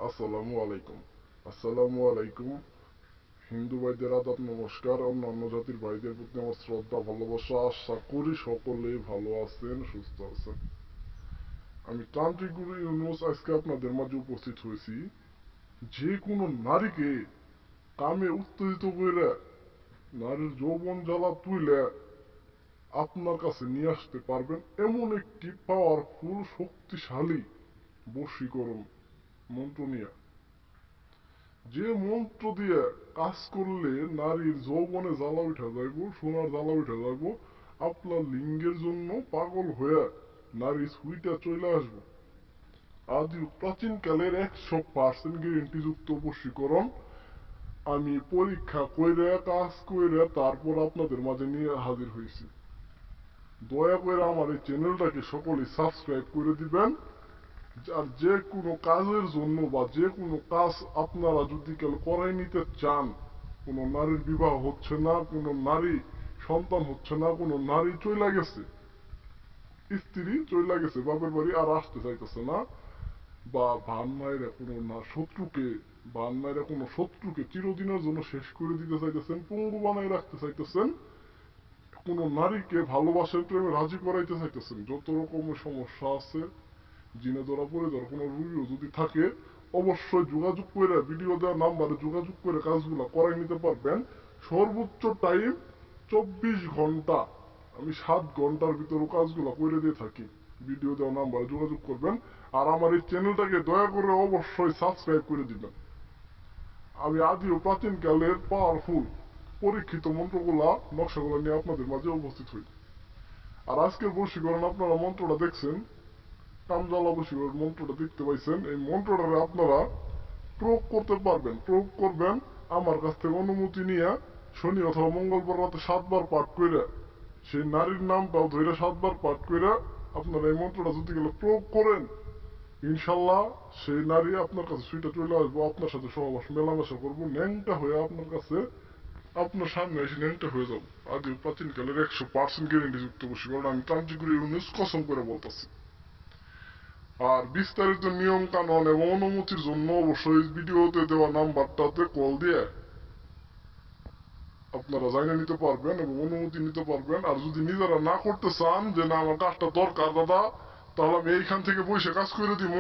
আসসালামু আলাইকুম। আসসালামু আলাইকুম। হিন্দু ভাইদের আদাব নমস্কার। অন্যান্য জাতির ভাইদের প্রতি আমার শ্রদ্ধা ভালোবাসা। আশা করি সকলেই ভালো আছেন, সুস্থ আছেন। আমি তান্ত্রিক গুরু ইউনুস আজকে আপনাদের মাঝে উপস্থিত হয়েছি। যে কোনো নারীকে কামে উত্তেজিত করে নারীর যৌবন জ্বালা তুইলে আপনার কাছে নিয়ে আসতে পারবেন এমন একটি পাওয়ারফুল শক্তিশালী বশীকরণ মন্ত্র নিয়ে, যে মন্ত্র দিয়ে কাজ করলে নারীর যৌবনে জ্বালা উঠা যাইব, সোনার জ্বালা উঠা যাইব, আপনার লিঙ্গের জন্য পাগল হয়ে নারী ছুইটা চলে আসবো। আদি প্রাচীন কালের 100% গ্যারেন্টিযুক্ত বশীকরণ আমি পরীক্ষা কইরা কাজ কইরা তারপর আপনাদের মাঝে নিয়ে হাজির হয়েছি। দয়া করে আমার এই চ্যানেলটাকে সকলেই সাবস্ক্রাইব করে দিবেন। আর যে কোনো কাজের জন্য বা যে কোনো কাজ আপনারা যদি কেউ করাই নিতে চান, কোনো নারীর বিবাহ হচ্ছে না, কোনো নারী সন্তান হচ্ছে না, কোনো নারী চইলা গেছে, স্ত্রী চইলা গেছে বাপের বাড়ি আর আসতে চাইতেছে না, বা ভান মায়েরা কোনো না শত্রুকে ভান মায়েরা কোনো শত্রুকে চিরদিনের জন্য শেষ করে দিতে চাইতেছেন, পঙ্গু বানাই রাখতে চাইতেছেন, কোনো নারীকে ভালোবাসার প্রেমে রাজি করাইতে চাইতেছেন, যত রকমের সমস্যা আছে, জিনে ধরা পড়ে যাওয়ার কোনো রুগীও যদি থাকে, অবশ্যই যোগাযোগ করে ভিডিও দেওয়া নাম্বারে যোগাযোগ করে কাজগুলো করাই নিতে পারবেন। সর্বোচ্চ টাইম 24 ঘন্টা, আমি 7 ঘন্টার ভিতরে কাজগুলো করে দিয়ে থাকি। ভিডিও দেওয়া নাম্বারে যোগাযোগ করবেন। আর আমার এই চ্যানেলটাকে দয়া করে অবশ্যই সাবস্ক্রাইব করে দিবেন। আমি আদি ও প্রাচীন কালের পাওয়ারফুল পরীক্ষিত মন্ত্রগুলা নকশাগুলো নিয়ে আপনাদের মাঝে উপস্থিত হই। আর আজকের বশীকরণ আপনারা মন্ত্রটা দেখছেন, কামজালা বশীকরণ মন্ত্রটা দেখতে পাইছেন। এই মন্ত্রটা আপনারা প্রয়োগ করতে পারবেন, প্রয়োগ করবেন আমার কাছ থেকে অনুমতি নিয়ে শনি অথবা মঙ্গলবার রাতে 7 বার পাঠ করে, সেই নারীর নামটাও ধরে 7 বার পাঠ করে আপনারা এই মন্ত্রটা যদি গেলে প্রয়োগ করেন, ইনশাল্লাহ সেই নারী আপনার কাছে সুইটা চলে আসবো, আপনার সাথে সহবাস মেলামেশা করবো, ন্যাংটা হয়ে আপনার কাছে আপনার সামনে এসে ন্যাংটা হয়ে যাবো। আদি প্রাচীন কালের 100% গ্যারেন্টি যুক্ত বশীকরণ আমি তান্ত্রিক গুরু ইউনুস কসম করে বলতেছি। আর বিস্তারিত নিয়ম কানুন এবং অনুমতির জন্য অবশ্যই ভিডিওতে দেওয়া নাম্বারটাতে কল দিয়ে আপনারা জানিয়ে নিতে পারবেন এবং অনুমতি নিতে পারবেন। আর যদি নিজেরা না করতে চান যে না আমার কাজটা দরকার দাদা, তাহলে আমি এইখান থেকে বসে কাজ করে দিব,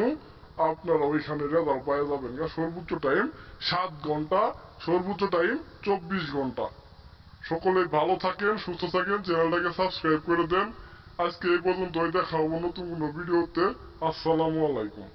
আপনারা ওইখানে রেজাল্ট পাওয়া যাবেন। সর্বোচ্চ টাইম 7 ঘন্টা, সর্বোচ্চ টাইম 24 ঘন্টা। সকলে ভালো থাকেন, সুস্থ থাকেন, চ্যানেলটাকে সাবস্ক্রাইব করে দেন। আজকে এই পর্যন্তই, দেখা হবো নতুন কোনো ভিডিওতে। আসসালামু আলাইকুম।